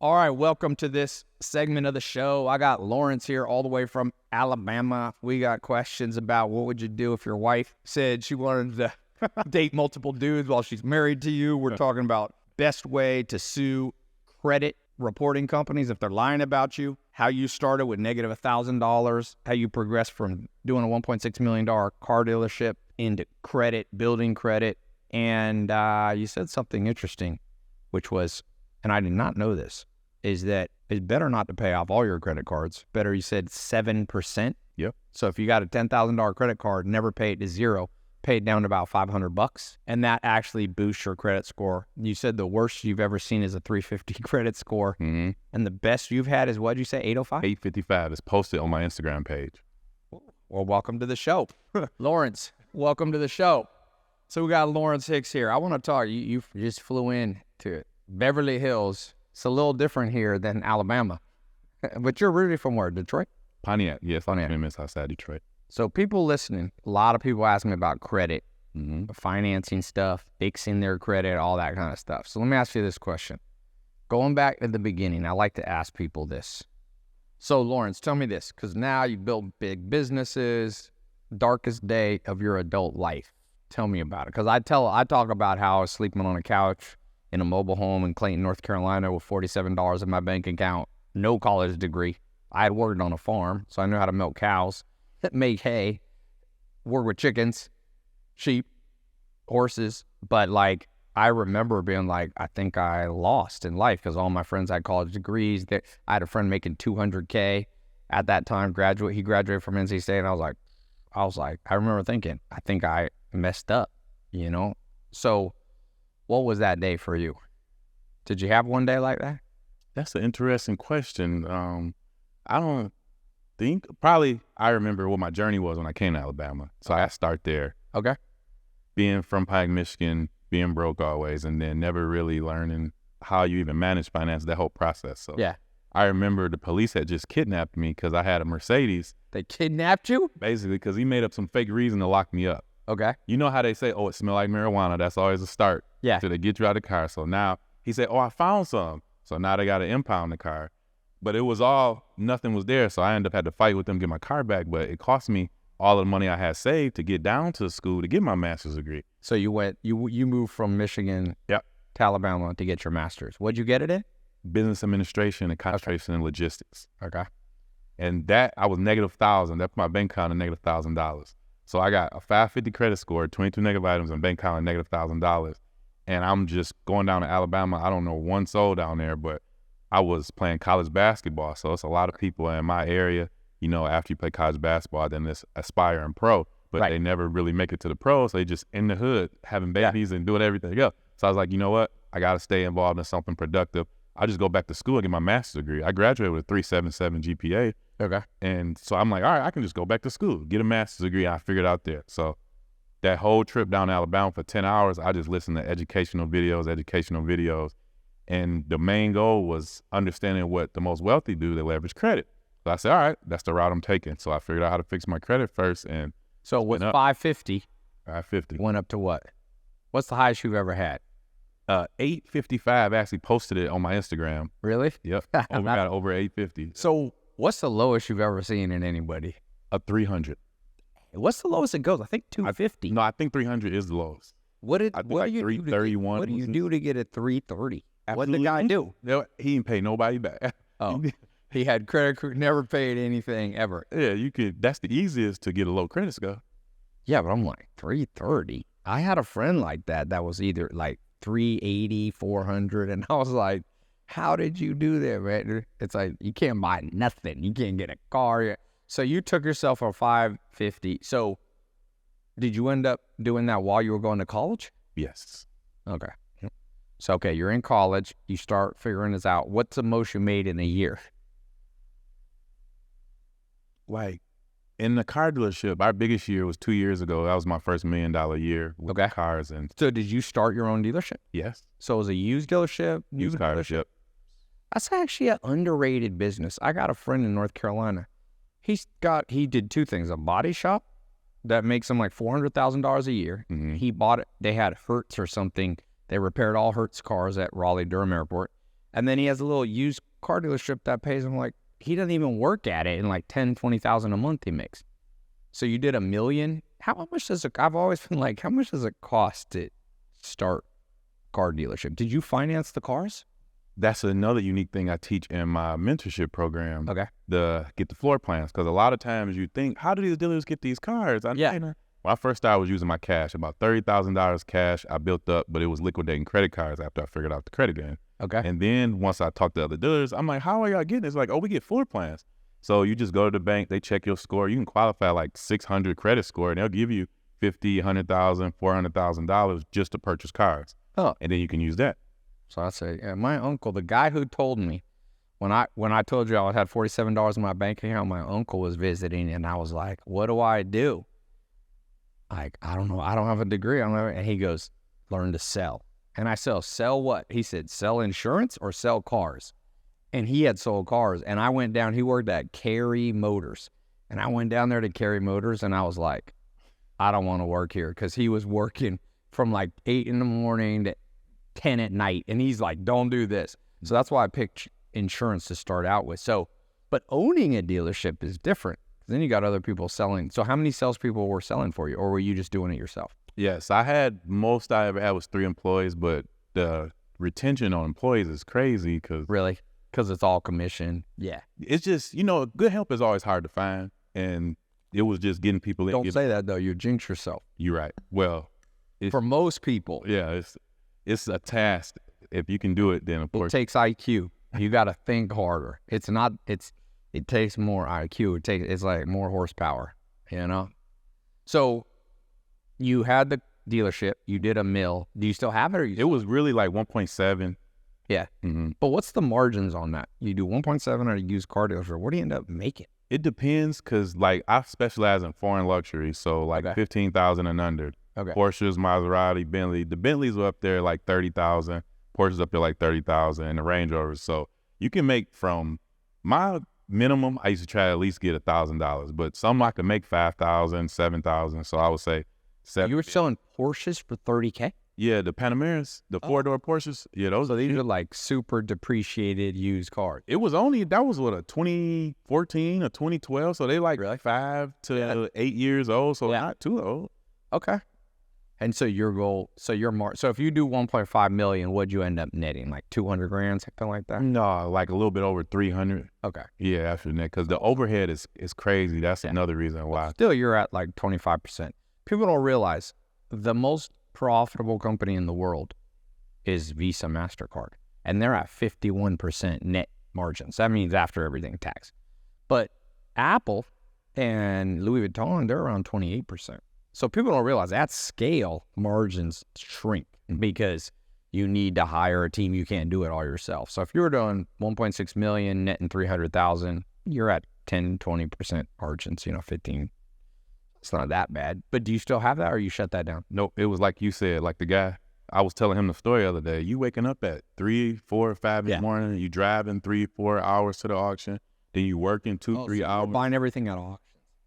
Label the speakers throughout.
Speaker 1: All right, welcome to this segment of the show. I got Lawrence here all the way from Alabama. We got questions about what would you do if your wife said she wanted to date multiple dudes while she's married to you. We're talking about best way to sue credit reporting companies if they're lying about you, how you started with negative $1,000, how you progressed from doing a $1.6 million car dealership into credit, building credit. And you said something interesting, which was, and I did not know this, is that it's better not to pay off all your credit cards. Better, you said 7%.
Speaker 2: Yep.
Speaker 1: So if you got a $10,000 credit card, never pay it to zero, pay it down to about $500, and that actually boosts your credit score. You said the worst you've ever seen is a 350 credit score, and the best you've had is, what did you say, 805?
Speaker 2: 855 is posted on my Instagram page.
Speaker 1: Well, welcome to the show. Lawrence, welcome to the show. So we got Lawrence Hicks here. I want to talk. You just flew in to Beverly Hills. It's a little different here than Alabama. But you're really from where? Detroit?
Speaker 2: Pontiac, yes.
Speaker 1: Pontiac.
Speaker 2: 20 minutes outside Detroit.
Speaker 1: So people listening, a lot of people ask me about credit, financing stuff, fixing their credit, all that kind of stuff. So let me ask you this question. Going back to the beginning, I like to ask people this. So Lawrence, tell me this, because now you build big businesses, darkest day of your adult life. Tell me about it. Because I talk about how I was sleeping on a couch in a mobile home in Clayton, North Carolina with $47 in my bank account, no college degree. I had worked on a farm, so I knew how to milk cows, make hay, work with chickens, sheep, horses. But like, I remember being like, I think I lost in life because all my friends had college degrees. I had a friend making $200K at that time, He graduated from NC State, and I was like, I remember thinking, I think I messed up, you know? So what was that day for you? Did you have one day like that?
Speaker 2: That's an interesting question. I don't think, probably I remember what my journey was when I came to Alabama. So I start there.
Speaker 1: Okay.
Speaker 2: Being from Pike, Michigan, being broke always, and then never really learning how you even manage finance, that whole process. So
Speaker 1: yeah.
Speaker 2: I remember the police had just kidnapped me because I had a Mercedes.
Speaker 1: They kidnapped you?
Speaker 2: Basically, because he made up some fake reason to lock me up.
Speaker 1: Okay.
Speaker 2: You know how they say, oh, it smelled like marijuana. That's always a start.
Speaker 1: Yeah.
Speaker 2: So they get you out of the car. So now he said, oh, I found some. So now they got to impound the car. But it was nothing was there. So I ended up had to fight with them to get my car back. But it cost me all of the money I had saved to get down to school to get my master's degree.
Speaker 1: So you moved from Michigan to Alabama to get your master's. What'd you get it in?
Speaker 2: Business administration and concentration in logistics.
Speaker 1: Okay.
Speaker 2: And that, I was negative $1,000. That put my bank account at negative $1,000. So I got a 550 credit score, 22 negative items, and bank account at negative $1,000. And I'm just going down to Alabama. I don't know one soul down there, but I was playing college basketball. So it's a lot of people in my area, you know, after you play college basketball, then it's aspiring pro, but they never really make it to the pros. They just in the hood having babies and doing everything else. So I was like, you know what? I got to stay involved in something productive. I just go back to school and get my master's degree. I graduated with a 3.77 GPA.
Speaker 1: Okay.
Speaker 2: And so I'm like, all right, I can just go back to school, get a master's degree. I figured out there. So that whole trip down to Alabama for 10 hours, I just listened to educational videos. And the main goal was understanding what the most wealthy do to leverage credit. So I said, all right, that's the route I'm taking. So I figured out how to fix my credit first. And
Speaker 1: so with 550,
Speaker 2: 550
Speaker 1: went up to what? What's the highest you've ever had?
Speaker 2: 855, actually posted it on my Instagram.
Speaker 1: Really?
Speaker 2: Yep. Got over 850.
Speaker 1: So what's the lowest you've ever seen in anybody?
Speaker 2: A 300.
Speaker 1: What's the lowest it goes? I think 250.
Speaker 2: No, I think 300 is the lowest.
Speaker 1: What do you
Speaker 2: 331.
Speaker 1: What do you do to get a 330? What did the guy do?
Speaker 2: No, he didn't pay nobody back.
Speaker 1: Oh, he had credit, never paid anything ever.
Speaker 2: Yeah, you could. That's the easiest to get a low credit score.
Speaker 1: Yeah, but I'm like 330. I had a friend like that was either like 380, 400, and I was like, how did you do that, man? It's like, you can't buy nothing. You can't get a car. So you took yourself a 550. So did you end up doing that while you were going to college?
Speaker 2: Yes.
Speaker 1: Okay. So, okay, you're in college. You start figuring this out. What's the most you made in a year?
Speaker 2: Like, in the car dealership, our biggest year was 2 years ago. That was my first $1 million year with cars. And
Speaker 1: so did you start your own dealership?
Speaker 2: Yes.
Speaker 1: So it was a used dealership?
Speaker 2: Used car dealership.
Speaker 1: That's actually an underrated business. I got a friend in North Carolina. He did two things: a body shop that makes him like $400,000 a year. He bought it. They had Hertz or something. They repaired all Hertz cars at Raleigh-Durham Airport. And then he has a little used car dealership that pays him like, he doesn't even work at it, and like 10, 20,000 a month he makes. So you did $1 million. How much does it, I've always been like, how much does it cost to start car dealership? Did you finance the cars?
Speaker 2: That's another unique thing I teach in my mentorship program.
Speaker 1: Okay.
Speaker 2: Get the floor plans. Because a lot of times you think, how do these dealers get these cars? When I first started, I was using my cash, about $30,000 cash I built up, but it was liquidating credit cards after I figured out the credit game.
Speaker 1: Okay.
Speaker 2: And then once I talked to other dealers, I'm like, how are y'all getting it? It's like, oh, we get floor plans. So you just go to the bank, they check your score. You can qualify like 600 credit score, and they'll give you $50,000, $100,000, $400,000 just to purchase cars.
Speaker 1: Oh.
Speaker 2: And then you can use that.
Speaker 1: So I say, yeah, my uncle, the guy who told me, when I told you I had $47 in my bank account, my uncle was visiting, and I was like, what do I do? Like, I don't know. I don't have a degree. I don't know. And he goes, learn to sell. And I said, sell what? He said, sell insurance or sell cars. And he had sold cars. And I went down, he worked at Carry Motors. And I went down there to Carry Motors, and I was like, I don't want to work here, because he was working from like 8 in the morning to 10 at night. And he's like, don't do this. So that's why I picked insurance to start out with. So, but owning a dealership is different. Then you got other people selling. So how many salespeople were selling for you, or were you just doing it yourself?
Speaker 2: Yes, most I ever had was 3 employees, but the retention on employees is crazy because
Speaker 1: Really? Because it's all commission. Yeah.
Speaker 2: it's just, good help is always hard to find. And it was just getting people in.
Speaker 1: Don't say that, though. You jinx yourself.
Speaker 2: You're right. Well,
Speaker 1: For most people,
Speaker 2: yeah, it's a task. If you can do it, then of
Speaker 1: it
Speaker 2: course.
Speaker 1: takes IQ. You got to think harder. It takes more IQ. It's like more horsepower, So you had the dealership, you did $1 million. Do you still have it?
Speaker 2: It was really like 1.7.
Speaker 1: Yeah.
Speaker 2: Mm-hmm.
Speaker 1: But what's the margins on that? You do 1.7 at a used car dealership. What do you end up making?
Speaker 2: It depends, because like I specialize in foreign luxury, so like
Speaker 1: Okay.
Speaker 2: 15,000 and under.
Speaker 1: Okay.
Speaker 2: Porsches, Maserati, Bentley. The Bentleys were up there like 30,000. Porsches up there like 30,000, and the Range Rovers. So you can make from my minimum. I used to try to at least get $1,000, but some I could make 5,000, 7,000. So I would say 7.
Speaker 1: You were selling Porsches for $30K?
Speaker 2: Yeah, the Panameras, the 4-door Porsches. Yeah, those.
Speaker 1: So these are like super depreciated used cars.
Speaker 2: It was only, that was what, a 2014 or 2012. So they like
Speaker 1: Really?
Speaker 2: 5 to 8 years old. So
Speaker 1: Yeah.
Speaker 2: not too old.
Speaker 1: Okay. And so your goal, so if you do 1.5 million, what'd you end up netting? Like 200 grand, something like that?
Speaker 2: No, like a little bit over 300.
Speaker 1: Okay.
Speaker 2: Yeah, after that, because the overhead is crazy. That's another reason why.
Speaker 1: Still, you're at like 25%. People don't realize the most profitable company in the world is Visa, MasterCard. And they're at 51% net margins. That means after everything tax. But Apple and Louis Vuitton, they're around 28%. So people don't realize at scale, margins shrink because you need to hire a team. You can't do it all yourself. So if you're doing 1.6 million, netting 300,000, you're at 10, 20% margins, 15. It's not that bad. But do you still have that, or you shut that down?
Speaker 2: Nope. It was like you said, like the guy, I was telling him the story the other day. You waking up at 3, 4, 5 in the morning, you driving 3, 4 hours to the auction, then you working 2, 3 hours.
Speaker 1: You're buying everything at auction.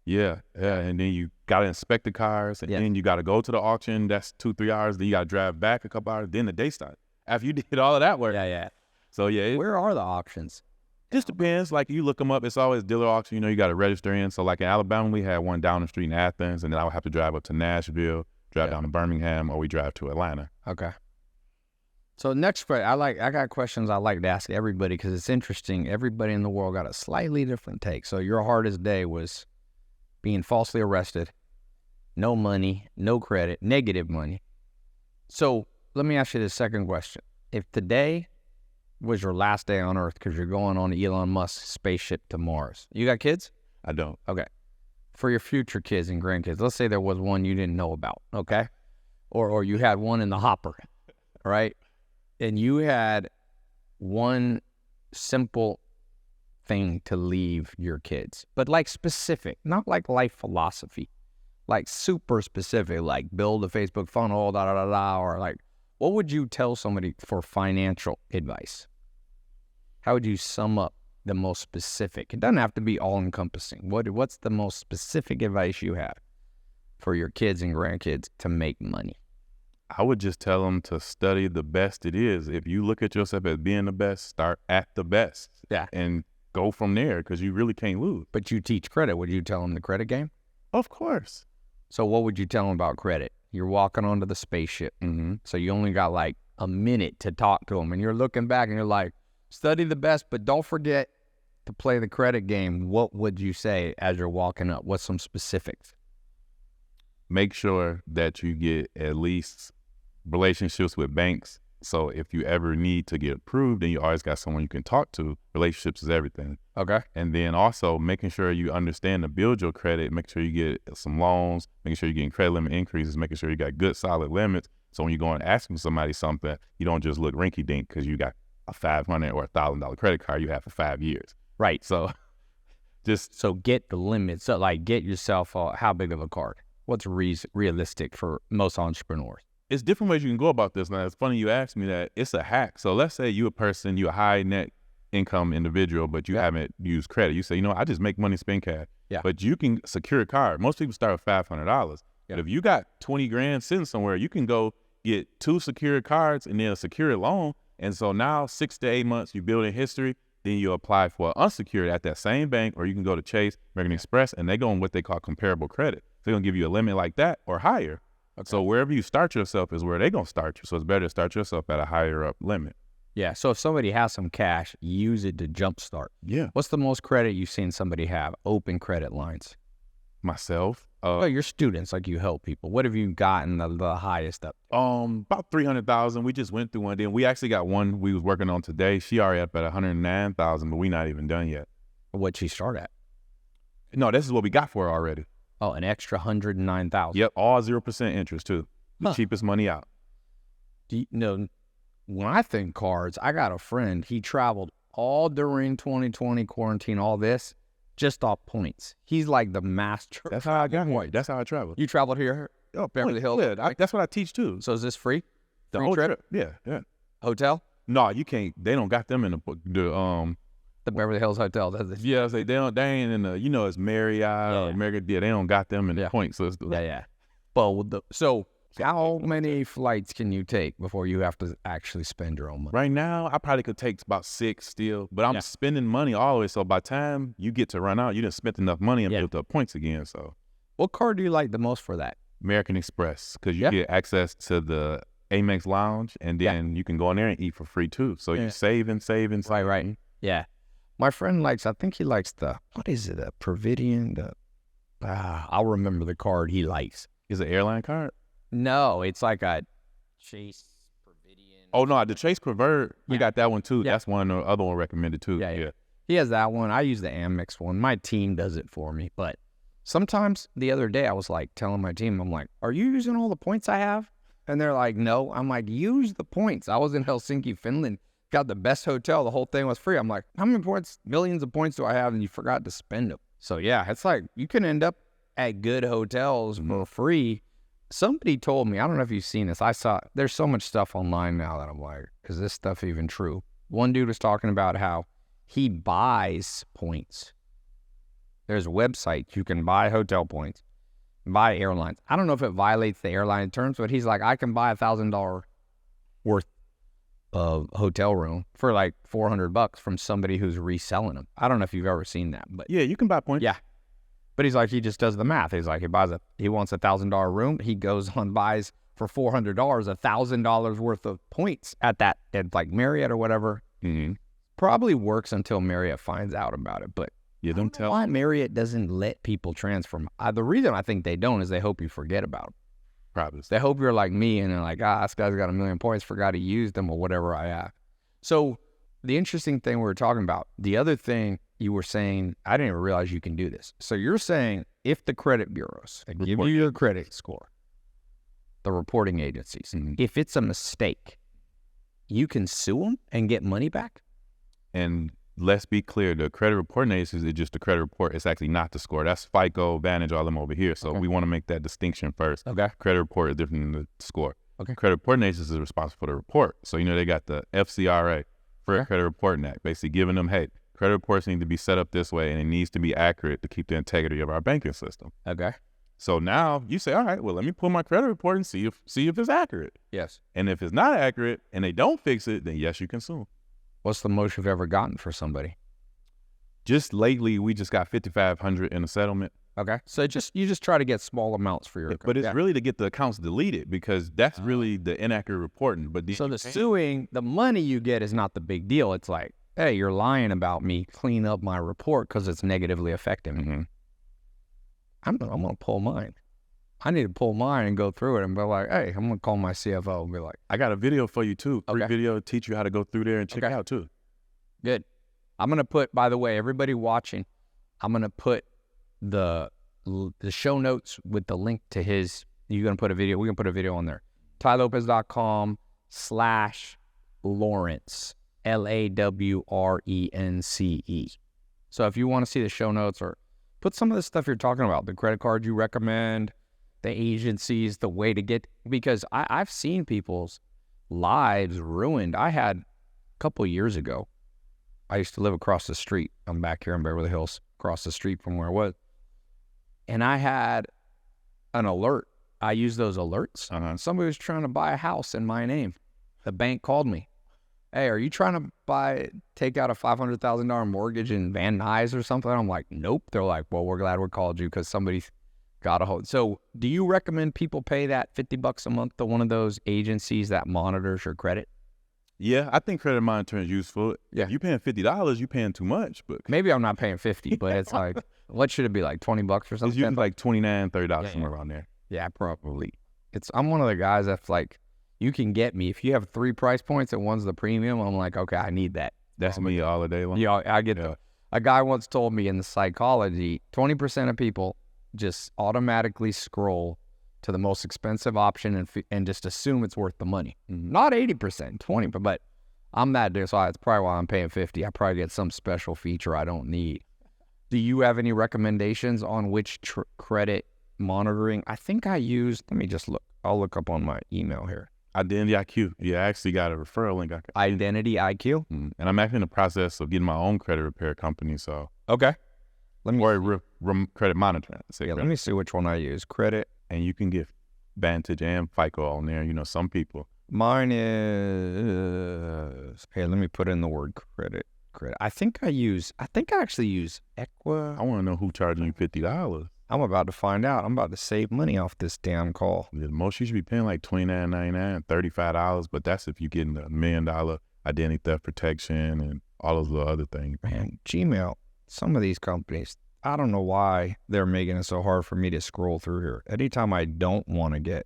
Speaker 2: Yeah. And then you got to inspect the cars, and then you got to go to the auction. That's 2, 3 hours. Then you got to drive back a couple hours. Then the day starts. After you did all of that work.
Speaker 1: Yeah.
Speaker 2: So, yeah.
Speaker 1: Where are the auctions?
Speaker 2: Just depends. Like, you look them up. It's always dealer auction. You got to register in. So, like in Alabama, we had one down the street in Athens, and then I would have to drive up to Nashville, drive down to Birmingham, or we drive to Atlanta.
Speaker 1: Okay. So next question, I got questions I like to ask everybody because it's interesting. Everybody in the world got a slightly different take. So your hardest day was being falsely arrested, no money, no credit, negative money. So let me ask you the second question. If today was your last day on Earth because you're going on Elon Musk's spaceship to Mars, you got kids?
Speaker 2: I don't.
Speaker 1: Okay. For your future kids and grandkids, let's say there was one you didn't know about, okay? Or you had one in the hopper, right? And you had one simple thing to leave your kids, but like specific, not like life philosophy, like super specific, like build a Facebook funnel, or like, what would you tell somebody for financial advice? How would you sum up the most specific? It doesn't have to be all encompassing. What's the most specific advice you have for your kids and grandkids to make money?
Speaker 2: I would just tell them to study the best it is. If you look at yourself as being the best, start at the best.
Speaker 1: Yeah.
Speaker 2: And go from there, because you really can't lose.
Speaker 1: But you teach credit. Would you tell them the credit game?
Speaker 2: Of course.
Speaker 1: So what would you tell them about credit? You're walking onto the spaceship. So you only got like a minute to talk to them. And you're looking back and you're like, study the best, but don't forget to play the credit game. What would you say as you're walking up? What's some specifics?
Speaker 2: Make sure that you get at least relationships with banks. So if you ever need to get approved, then you always got someone you can talk to. Relationships is everything.
Speaker 1: Okay.
Speaker 2: And then also making sure you understand to build your credit, make sure you get some loans, making sure you're getting credit limit increases, making sure you got good solid limits. So when you go and ask somebody something, you don't just look rinky dink because you got a $500 or $1,000 credit card you have for 5 years.
Speaker 1: Right.
Speaker 2: So
Speaker 1: So get the limits. So like get yourself how big of a card? What's realistic for most entrepreneurs?
Speaker 2: It's different ways you can go about this. Now, it's funny you asked me that. It's a hack. So let's say you a high net income individual, but you haven't used credit. You say, I just make money, spend cash.
Speaker 1: Yeah.
Speaker 2: But you can secure a card. Most people start with $500.
Speaker 1: Yeah.
Speaker 2: But if you got 20 grand sitting somewhere, you can go get 2 secured cards and then a secured loan. And so now 6 to 8 months, you build in history. Then you apply for unsecured at that same bank, or you can go to Chase, American Express, and they go on what they call comparable credit. So they're going to give you a limit like that or higher. Okay. So wherever you start yourself is where they're going to start you. So it's better to start yourself at a higher up limit.
Speaker 1: Yeah. So if somebody has some cash, use it to jumpstart.
Speaker 2: Yeah.
Speaker 1: What's the most credit you've seen somebody have? Open credit lines.
Speaker 2: Myself.
Speaker 1: Well, your students, like you help people. What have you gotten the highest up?
Speaker 2: About 300,000. We just went through one. Then we actually got one we was working on today. She already up at 109,000, but we not even done yet.
Speaker 1: What'd she start at?
Speaker 2: No, this is what we got for her already.
Speaker 1: Oh, an extra 109,000.
Speaker 2: Yep, all 0% interest too. The cheapest money out.
Speaker 1: When I think cards, I got a friend. He traveled all during 2020 quarantine, all this, just off points. He's like the master.
Speaker 2: That's how I got one. That's how I traveled.
Speaker 1: You traveled here?
Speaker 2: Oh,
Speaker 1: Beverly Hills.
Speaker 2: Yeah, that's what I teach too.
Speaker 1: So is this free?
Speaker 2: The
Speaker 1: Free
Speaker 2: whole
Speaker 1: trip?
Speaker 2: Yeah.
Speaker 1: Hotel?
Speaker 2: No, you can't. They don't got them in
Speaker 1: The Beverly Hills Hotel, does it?
Speaker 2: Yeah, they ain't in the, it's Marriott or American. Yeah, they don't got them in the points system.
Speaker 1: Yeah. But so how many flights can you take before you have to actually spend your own money?
Speaker 2: Right now, I probably could take about 6 still, but I'm spending money all the way. So by the time you get to run out, you didn't spend enough money and built up points again. So,
Speaker 1: what card do you like the most for that?
Speaker 2: American Express, because you get access to the Amex Lounge, and then you can go in there and eat for free too. So you saving.
Speaker 1: Right. Yeah. My friend I think he likes what is it? A Providian? I'll remember the card he likes.
Speaker 2: Is it an airline card?
Speaker 1: No, it's like a Chase Providian.
Speaker 2: Oh, no, the Chase Prevert, we got that one too.
Speaker 1: Yeah.
Speaker 2: That's one, the other one recommended too. Yeah.
Speaker 1: He has that one. I use the Amex one. My team does it for me. But sometimes the other day I was like telling my team, I'm like, are you using all the points I have? And they're like, no. I'm like, use the points. I was in Helsinki, Finland, got the best hotel. The whole thing was free. I'm like, how many points, millions of points do I have? And you forgot to spend them. So yeah, it's like you can end up at good hotels for free. Somebody told me, I don't know if you've seen this. I saw, there's so much stuff online now that I'm like, is this stuff even true? One dude was talking about how he buys points. There's a website you can buy hotel points, buy airlines. I don't know if it violates the airline terms, but he's like, I can buy $1,000 worth of hotel room for like $400 from somebody who's reselling them. I don't know if you've ever seen that, but
Speaker 2: yeah, you can buy points.
Speaker 1: Yeah. But he's like, he just does the math. He's like, he wants $1,000 room. He goes on, buys for $400, $1,000 worth of points at like Marriott or whatever.
Speaker 2: Mm-hmm.
Speaker 1: Probably works until Marriott finds out about it. But
Speaker 2: yeah, don't tell.
Speaker 1: Why Marriott doesn't let people transfer? The reason I think they don't is they hope you forget about them.
Speaker 2: Probably.
Speaker 1: They hope you're like me and they're like, this guy's got 1 million points, forgot to use them or whatever I have. So the interesting thing we were talking about, the other thing you were saying, I didn't even realize you can do this. So you're saying if the credit bureaus give you your credit score, the reporting agencies, if it's a mistake, you can sue them and get money back?
Speaker 2: And let's be clear, the credit reporting agencies is just the credit report. It's actually not the score. That's FICO, Vantage, all them over here. So we want to make that distinction first.
Speaker 1: Okay.
Speaker 2: Credit report is different than the score.
Speaker 1: Okay.
Speaker 2: Credit reporting agencies is responsible for the report. So, they got the FCRA, Fair Credit Reporting Act, basically giving them, hey, credit reports need to be set up this way and it needs to be accurate to keep the integrity of our banking system.
Speaker 1: Okay.
Speaker 2: So now you say, all right, well, let me pull my credit report and see if it's accurate.
Speaker 1: Yes.
Speaker 2: And if it's not accurate and they don't fix it, then yes, you can sue.
Speaker 1: What's the most you've ever gotten for somebody?
Speaker 2: Just lately, we just got $5,500 in a settlement.
Speaker 1: Okay. So you just try to get small amounts for your.
Speaker 2: But it's really to get the accounts deleted, because that's really the inaccurate reporting. But
Speaker 1: so the suing, the money you get is not the big deal. It's like, hey, you're lying about me. Clean up my report because it's negatively affecting me.
Speaker 2: Mm-hmm.
Speaker 1: I'm gonna pull mine. I need to pull mine and go through it and be like, hey, I'm gonna call my CFO and be like,
Speaker 2: I got a video for you too. Free
Speaker 1: Okay.
Speaker 2: video to teach you how to go through there and check it out too.
Speaker 1: good. I'm gonna put, by the way, everybody watching, I'm gonna put the show notes with the link to his. You're gonna put a video. We're gonna put a video on there. TyLopez.com/Lawrence LAWRENCE. So if you want to see the show notes or put some of the stuff you're talking about, the credit card you recommend, the agencies, the way to get, because I've seen people's lives ruined. I had a couple years ago, I used to live across the street. I'm back here in Beverly Hills, across the street from where I was. And I had an alert. I used those alerts. Somebody was trying to buy a house in my name. The bank called me. Hey, are you trying to take out a $500,000 mortgage in Van Nuys or something? I'm like, nope. They're like, well, we're glad we called you because somebody's got a hold. So do you recommend people pay that $50 a month to one of those agencies that monitors your credit?
Speaker 2: Yeah, I think credit monitoring is useful.
Speaker 1: Yeah.
Speaker 2: You paying $50, you paying too much. But
Speaker 1: Maybe I'm not paying 50, but it's like, what should it be, like $20 or something?
Speaker 2: it's usually like $29, $30 somewhere around there.
Speaker 1: Yeah, probably. I'm one of the guys that's like, you can get me. If you have 3 price points and one's the premium, I'm like, okay, I need that.
Speaker 2: That's me all the day long.
Speaker 1: Yeah, I get that. A guy once told me in the psychology, 20% of people just automatically scroll to the most expensive option and just assume it's worth the money.
Speaker 2: Mm-hmm.
Speaker 1: Not 80%, 20%, but I'm that dude, so it's probably why I'm paying 50. I probably get some special feature I don't need. Do you have any recommendations on which credit monitoring? I think I used, let me just look. I'll look up on my email here.
Speaker 2: Identity IQ. Yeah, I actually got a referral link.
Speaker 1: Identity IQ?
Speaker 2: And I'm actually in the process of getting my own credit repair company. So
Speaker 1: okay.
Speaker 2: Or credit monitoring.
Speaker 1: Let me see which one I use. Credit.
Speaker 2: And you can get Vantage and FICO on there. You know, some people.
Speaker 1: Mine is, hey, let me put in the word credit. I think I actually use Equa.
Speaker 2: I want to know who charging you $50.
Speaker 1: I'm about to find out. I'm about to save money off this damn call.
Speaker 2: The most you should be paying like $29.99, $35, but that's if you're getting the $1 million identity theft protection and all of the other things.
Speaker 1: Man, Gmail, some of these companies, I don't know why they're making it so hard for me to scroll through here. Anytime I don't want to,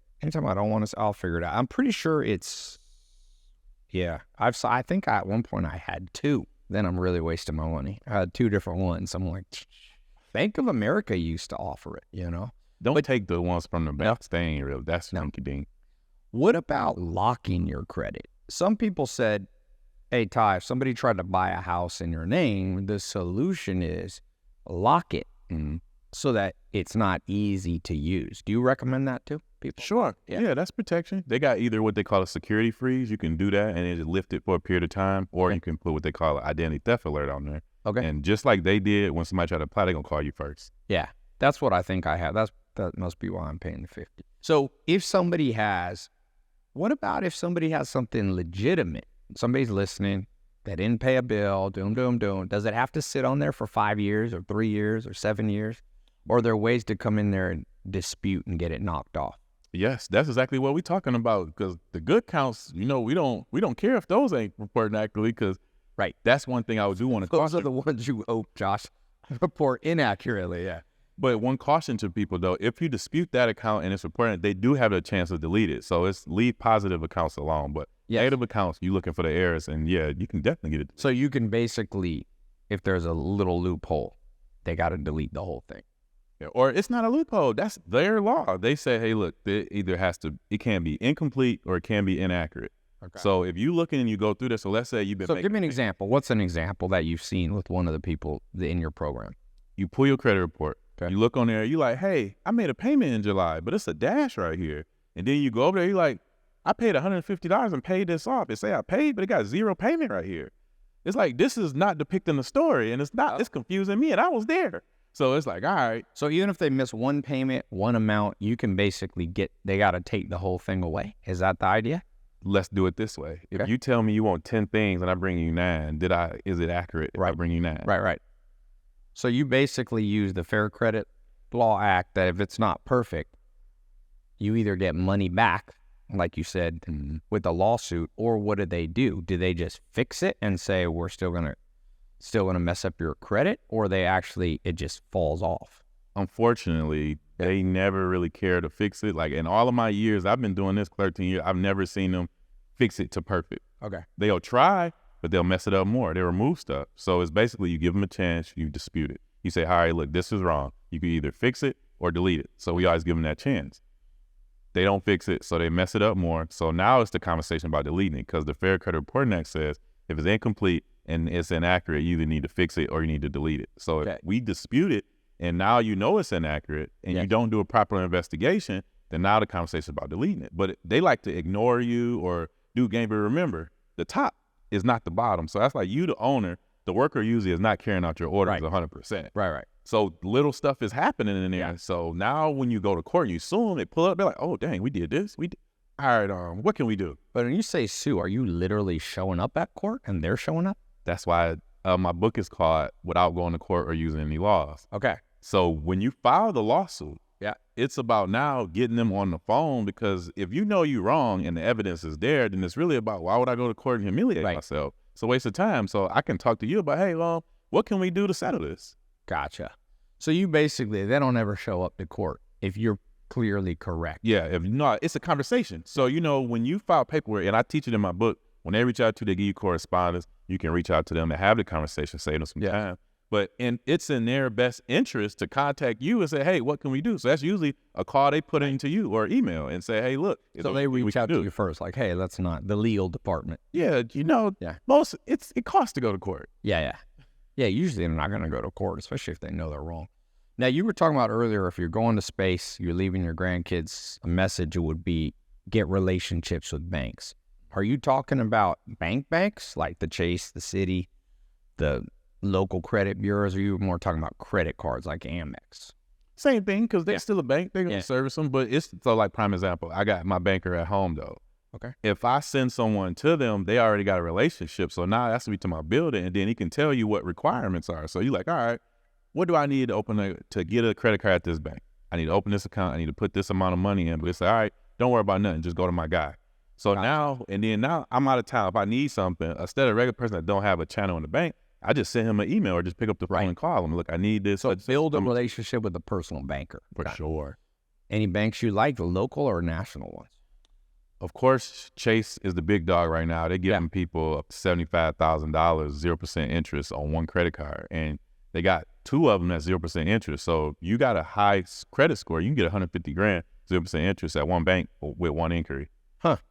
Speaker 1: I'll figure it out. I'm pretty sure I think at one point I had 2. Then I'm really wasting my money. I had 2 different ones. I'm like, Bank of America used to offer it, you know?
Speaker 2: Don't take the ones from the bank. They ain't real. That's rinky dink.
Speaker 1: What about locking your credit? Some people said, hey, Ty, if somebody tried to buy a house in your name, the solution is lock it so that it's not easy to use. Do you recommend that to people?
Speaker 2: Sure. Yeah, that's protection. They got either what they call a security freeze. You can do that and it lift it for a period of time, or you can put what they call an identity theft alert on there.
Speaker 1: Okay.
Speaker 2: And just like they did when somebody tried to apply, they're going to call you first.
Speaker 1: Yeah, that's what I think I have. That must be why I'm paying the 50. So what about if somebody has something legitimate? Somebody's listening, they didn't pay a bill, does it have to sit on there for 5 years or 3 years or 7 years? Or are there ways to come in there and dispute and get it knocked off?
Speaker 2: Yes, that's exactly what we're talking about, because the good counts, you know, we don't care if those ain't reported accurately, because
Speaker 1: right,
Speaker 2: that's one thing I do want to
Speaker 1: Those are the ones you hope, Josh, report inaccurately, yeah.
Speaker 2: But one caution to people, though, if you dispute that account and it's reported, they do have a chance to delete it. So it's leave positive accounts alone. But negative accounts, you're looking for the errors, and yeah, you can definitely get it.
Speaker 1: So you can basically, if there's a little loophole, they got to delete the whole thing.
Speaker 2: Yeah, or it's not a loophole. That's their law. They say, hey, look, it can be incomplete or it can be inaccurate. Okay. So if you looking and you go through this, so let's say you've been
Speaker 1: give me an example. What's an example that you've seen with one of the people in your program?
Speaker 2: You pull your credit report.
Speaker 1: Okay.
Speaker 2: You look on there, you're like, hey, I made a payment in July, but it's a dash right here. And then you go over there, you're like, I paid $150 and paid this off. It say I paid, but it got 0 payment right here. It's like, this is not depicting the story, and it's confusing me, and I was there. So it's like, all right.
Speaker 1: So even if they miss one payment, one amount, you can basically they got to take the whole thing away. Is that the idea?
Speaker 2: Let's do it this way. If you tell me you want 10 things and I bring you 9, is it accurate if I bring you 9?
Speaker 1: Right. So you basically use the Fair Credit Law Act that if it's not perfect, you either get money back, like you said, with the lawsuit, or what do they do? Do they just fix it and say, we're still gonna mess up your credit, or it just falls off?
Speaker 2: Unfortunately, they never really care to fix it. Like in all of my years, I've been doing this 13 years, I've never seen them fix it to perfect.
Speaker 1: Okay.
Speaker 2: They'll try, but they'll mess it up more. They remove stuff. So it's basically you give them a chance, you dispute it. You say, all right, look, this is wrong. You can either fix it or delete it. So we always give them that chance. They don't fix it, so they mess it up more. So now it's the conversation about deleting it, because the Fair Credit Reporting Act says if it's incomplete and it's inaccurate, you either need to fix it or you need to delete it. So if we dispute it, and now you know it's inaccurate, and you don't do a proper investigation, then now the conversation is about deleting it. But they like to ignore you or do game, but remember, the top is not the bottom. So that's like you, the owner, the worker usually is not carrying out your orders 100%.
Speaker 1: Right.
Speaker 2: So little stuff is happening in there. Yeah. So now when you go to court and you sue them, they pull up, they're like, oh, dang, we did this. All right, what can we do?
Speaker 1: But when you say sue, are you literally showing up at court and they're showing up?
Speaker 2: That's why my book is called Without Going to Court or Using Any Laws.
Speaker 1: Okay.
Speaker 2: So when you file the lawsuit, it's about now getting them on the phone, because if you know you're wrong and the evidence is there, then it's really about, why would I go to court and humiliate myself? It's a waste of time. So I can talk to you about, hey, well, what can we do to settle this?
Speaker 1: Gotcha. So you basically, they don't ever show up to court if you're clearly correct.
Speaker 2: Yeah, if not, it's a conversation. So, when you file paperwork, and I teach it in my book, when they reach out to you, they give you correspondence, you can reach out to them and have the conversation, save them some time. But it's in their best interest to contact you and say, hey, what can we do? So that's usually a call they put into you or email and say, hey, look.
Speaker 1: So they reach out to you first, like, hey, that's not the legal department.
Speaker 2: Yeah, it costs to go to court.
Speaker 1: Yeah, usually they're not going to go to court, especially if they know they're wrong. Now, you were talking about earlier, if you're going to space, you're leaving your grandkids, a message would be get relationships with banks. Are you talking about banks, like the Chase, the Citi, the local credit bureaus, or are you more talking about credit cards like Amex?
Speaker 2: Same thing, because they're still a bank. They're going to service them. But it's, so like prime example, I got my banker at home, though.
Speaker 1: Okay.
Speaker 2: If I send someone to them, they already got a relationship. So now it has to be to my building, and then he can tell you what requirements are. So you're like, all right, what do I need to get a credit card at this bank? I need to open this account. I need to put this amount of money in. But it's like, all right, don't worry about nothing. Just go to my guy. So now I'm out of town. If I need something, instead of a regular person that don't have a channel in the bank, I just send him an email or just pick up the phone and call him. Look, I need this.
Speaker 1: So build a relationship with a personal banker.
Speaker 2: For sure.
Speaker 1: Any banks you like, the local or national ones?
Speaker 2: Of course, Chase is the big dog right now. They're giving people up to $75,000, 0% interest on one credit card. And they got 2 of them at 0% interest. So you got a high credit score. You can get $150,000, 0% interest at one bank with one inquiry.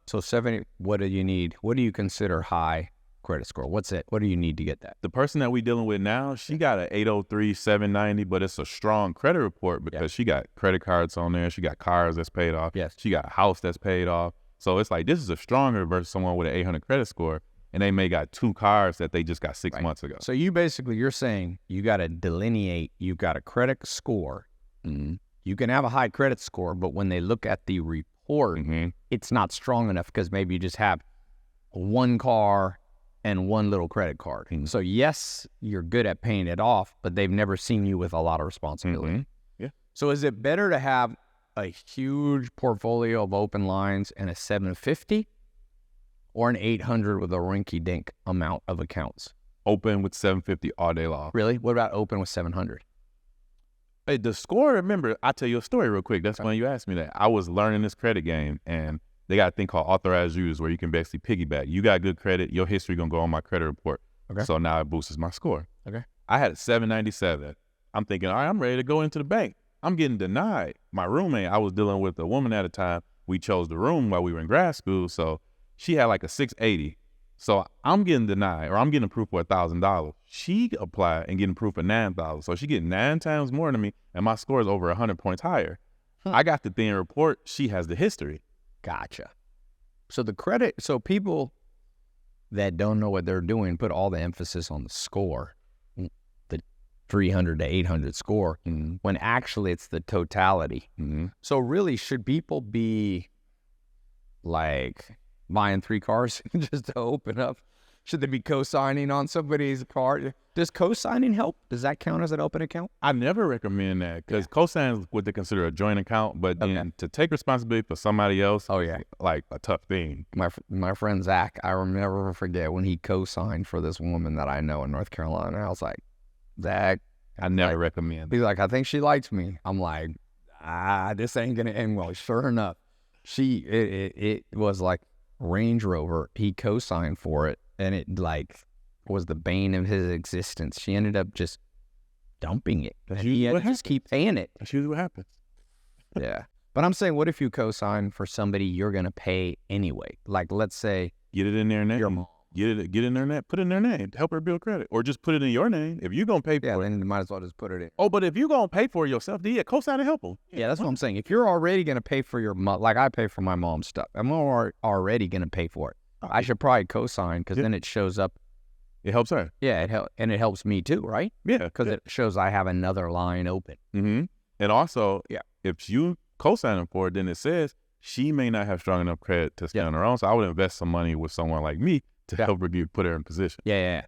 Speaker 1: So 70, what do you need? What do you consider high credit score? What's it? What do you need to get that?
Speaker 2: The person that we dealing with now, she got an 803, 790, but it's a strong credit report because she got credit cards on there. She got cars that's paid off.
Speaker 1: Yes.
Speaker 2: She got a house that's paid off. So it's like, this is a stronger versus someone with an 800 credit score, and they may got 2 cars that they just got 6 months ago.
Speaker 1: So you're saying you got to delineate, you've got a credit score.
Speaker 2: Mm-hmm.
Speaker 1: You can have a high credit score, but when they look at the report, it's not strong enough because maybe you just have one car and one little credit card. So yes, you're good at paying it off, but they've never seen you with a lot of responsibility.
Speaker 2: Yeah.
Speaker 1: So is it better to have a huge portfolio of open lines and a 750 or an 800 with a rinky-dink amount of accounts?
Speaker 2: Open with 750 all day long.
Speaker 1: Really? What about open with 700?
Speaker 2: Hey, the score, remember, I'll tell you a story real quick. That's when you asked me that. I was learning this credit game, and they got a thing called authorized users where you can basically piggyback. You got good credit, your history going to go on my credit report.
Speaker 1: Okay.
Speaker 2: So now it boosts my score.
Speaker 1: Okay.
Speaker 2: I had a 797. I'm thinking, all right, I'm ready to go into the bank. I'm getting denied. My roommate, I was dealing with a woman at a time. We chose the room while we were in grad school, so she had like a 680. So I'm getting denied, or I'm getting approved for $1,000. She applied and getting approved for $9,000. So she getting 9 times more than me, and my score is over 100 points higher. I got the thing report. She has the history.
Speaker 1: Gotcha. So people that don't know what they're doing put all the emphasis on the score. 300 to 800 score, when actually it's the totality. So really, should people be like buying 3 cars just to open up? Should they be co-signing on somebody's car? Does co-signing help? Does that count as an open account?
Speaker 2: I never recommend that because co-sign is what they consider a joint account, but then to take responsibility for somebody else, like a tough thing.
Speaker 1: My friend Zach, I will never forget when he co-signed for this woman that I know in North Carolina. I was like, Zach,
Speaker 2: I never recommend.
Speaker 1: He's like, I think she likes me. I'm like, this ain't gonna end well. Sure enough, it was like Range Rover. He co-signed for it, and it like was the bane of his existence. She ended up just dumping it. He had to just keep paying it.
Speaker 2: That's usually what happens.
Speaker 1: Yeah. But I'm saying, what if you co-sign for somebody you're going to pay anyway? Like, let's say...
Speaker 2: Get it in their name.
Speaker 1: Your mom.
Speaker 2: Get in their name. Put it in their name to help her build credit. Or just put it in your name. If you're going to pay for it.
Speaker 1: Then you might as well just put it in.
Speaker 2: Oh, but if you're going to pay for it yourself, then co-sign to help them.
Speaker 1: Yeah, that's what I'm saying. If you're already going to pay for your mom, like I pay for my mom's stuff, I'm already going to pay for it. I should probably co-sign because then it shows up.
Speaker 2: It helps her.
Speaker 1: Yeah, and it helps me too, right?
Speaker 2: Yeah.
Speaker 1: Because it shows I have another line open.
Speaker 2: And also, if you co-sign for it, then it says she may not have strong enough credit to stand on her own. So I would invest some money with someone like me to help her put her in position.
Speaker 1: Yeah.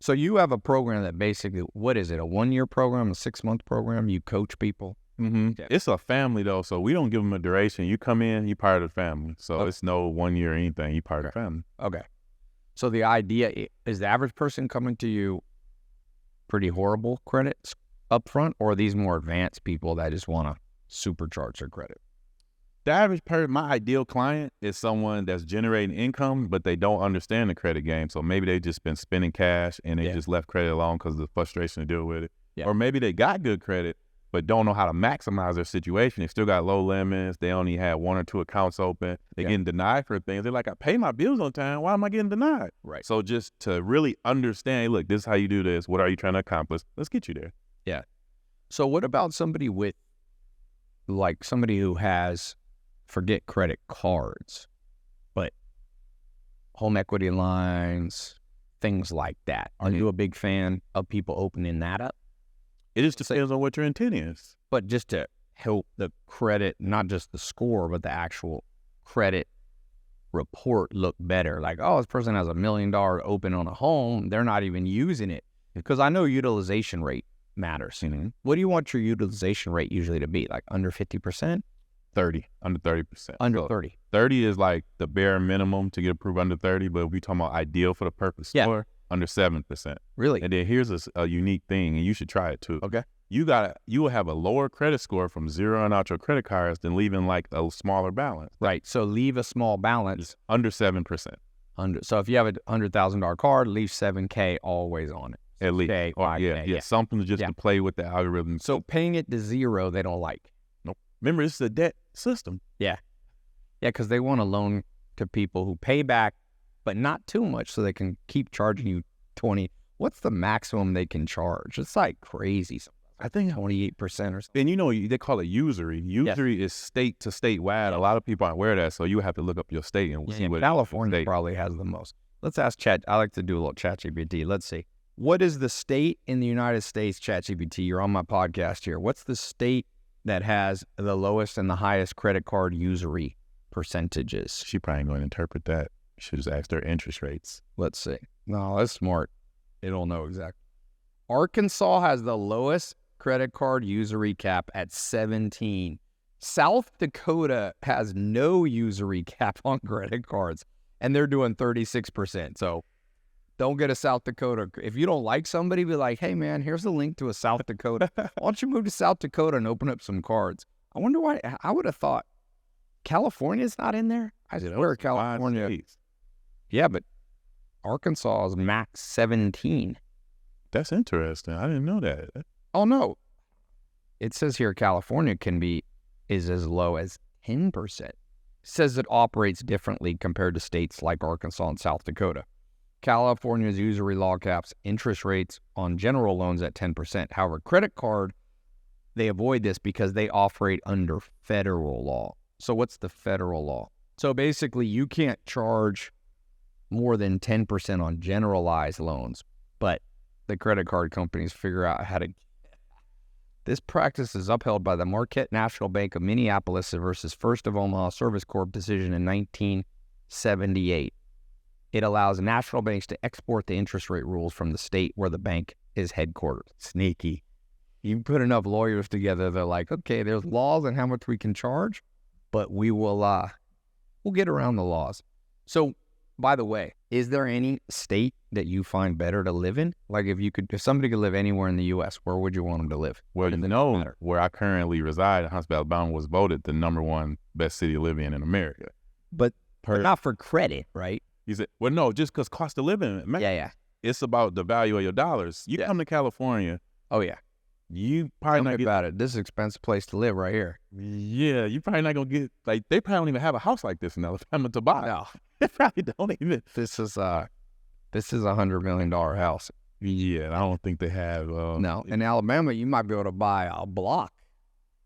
Speaker 1: So you have a program that basically, what is it? A 1-year program, a 6-month program? You coach people?
Speaker 2: It's a family though, so we don't give them a duration. You come in, you part of the family. So it's no 1 year or anything. You part of the family.
Speaker 1: Okay. So the idea is the average person coming to you pretty horrible credits up front, or are these more advanced people that just want to supercharge their credit?
Speaker 2: The average person, my ideal client is someone that's generating income, but they don't understand the credit game. So maybe they just been spending cash and they just left credit alone because of the frustration to deal with it. Or maybe they got good credit, but don't know how to maximize their situation. They still got low limits. They only had 1 or 2 accounts open. They're getting denied for things. They're like, I pay my bills on time. Why am I getting denied?
Speaker 1: Right.
Speaker 2: So just to really understand, hey, look, this is how you do this. What are you trying to accomplish? Let's get you there.
Speaker 1: Yeah. So what about somebody who has, forget credit cards, but home equity lines, things like that? Are you a big fan of people opening that up?
Speaker 2: It just depends on what your intent is.
Speaker 1: But just to help the credit, not just the score, but the actual credit report look better. Like, oh, this person has $1 million open on a home. They're not even using it. Because I know utilization rate matters. What do you want your utilization rate usually to be? Like under 50%?
Speaker 2: 30, under 30%.
Speaker 1: Under
Speaker 2: so
Speaker 1: 30.
Speaker 2: 30 is like the bare minimum to get approved under 30, but if we're talking about ideal for the purpose score, under 7%.
Speaker 1: Really?
Speaker 2: And then here's a unique thing, and you should try it too.
Speaker 1: Okay.
Speaker 2: You will have a lower credit score from zeroing out your credit cards than leaving like a smaller balance.
Speaker 1: Right. So leave a small balance.
Speaker 2: Under 7%.
Speaker 1: So if you have a $100,000 card, leave $7K always on it.
Speaker 2: At least. Something just to play with the algorithm.
Speaker 1: So paying it to zero, they don't like.
Speaker 2: Nope. Remember, this is a debt system.
Speaker 1: Yeah, because they want to loan to people who pay back, but not too much, so they can keep charging you 20. What's the maximum they can charge? It's like crazy. I think 28% or something.
Speaker 2: And they call it usury. Usury is state to statewide. A lot of people aren't aware of that, so you have to look up your state and see what
Speaker 1: California probably has the most. Let's ask Chat. I like to do a little ChatGPT. Let's see. What is the state in the United States, ChatGPT? You're on my podcast here. What's the state that has the lowest and the highest credit card usury percentages?
Speaker 2: She probably ain't going to interpret that. You should just ask their interest rates.
Speaker 1: Let's see. No, that's smart. It'll know exactly. Arkansas has the lowest credit card usury cap at 17. South Dakota has no usury cap on credit cards, and they're doing 36%. So don't get a South Dakota. If you don't like somebody, be like, hey, man, here's the link to a South Dakota. Why don't you move to South Dakota and open up some cards? I wonder why. I would have thought California's not in there. I swear California. Yeah, but Arkansas is max 17.
Speaker 2: That's interesting. I didn't know that.
Speaker 1: Oh, no. It says here California is as low as 10%. It says it operates differently compared to states like Arkansas and South Dakota. California's usury law caps interest rates on general loans at 10%. However, credit card, they avoid this because they operate under federal law. So what's the federal law? So basically, you can't charge more than 10% on generalized loans, but the credit card companies figure out how to. This practice is upheld by the Marquette National Bank of Minneapolis versus First of Omaha Service Corp decision in 1978. It allows national banks to export the interest rate rules from the state where the bank is headquartered. Sneaky. You put enough lawyers together, they're like, okay, there's laws on how much we can charge, but we'll get around the laws. So, by the way, is there any state that you find better to live in? Like if somebody could live anywhere in the U.S., where would you want them to live?
Speaker 2: Well, where I currently reside, Huntsville, Alabama, was voted the #1 best city to live in America.
Speaker 1: But not for credit, right?
Speaker 2: You said, well, no, just because cost of living, man.
Speaker 1: Yeah.
Speaker 2: It's about the value of your dollars. You come to California.
Speaker 1: Oh, yeah.
Speaker 2: You probably not get
Speaker 1: about it. This is an expensive place to live right here.
Speaker 2: Yeah, you probably not gonna get they probably don't even have a house like this in Alabama to buy.
Speaker 1: No,
Speaker 2: they probably don't even.
Speaker 1: This is a $100 million house.
Speaker 2: Yeah, I don't think they have.
Speaker 1: No, in Alabama you might be able to buy a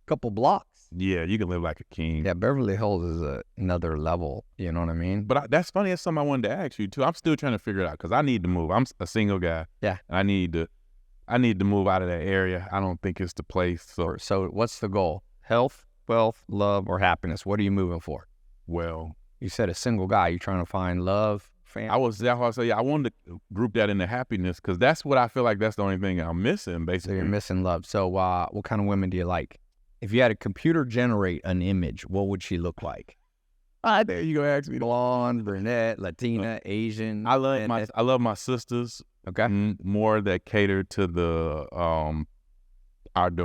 Speaker 1: couple blocks.
Speaker 2: Yeah, you can live like a king.
Speaker 1: Yeah, Beverly Hills is another level. You know what I mean?
Speaker 2: But that's funny. That's something I wanted to ask you too. I'm still trying to figure it out because I need to move. I'm a single guy.
Speaker 1: Yeah,
Speaker 2: I need to move out of that area. I don't think it's the place.
Speaker 1: So what's the goal? Health, wealth, love, or happiness? What are you moving for?
Speaker 2: Well,
Speaker 1: you said a single guy. You trying to find love, family?
Speaker 2: I wanted to group that into happiness because that's what I feel like that's the only thing I'm missing, basically.
Speaker 1: So you're missing love. So what kind of women do you like? If you had a computer generate an image, what would she look like?
Speaker 2: There you go, ask me.
Speaker 1: Blonde, brunette, Latina, Asian.
Speaker 2: I love my sisters.
Speaker 1: Okay.
Speaker 2: More that cater to the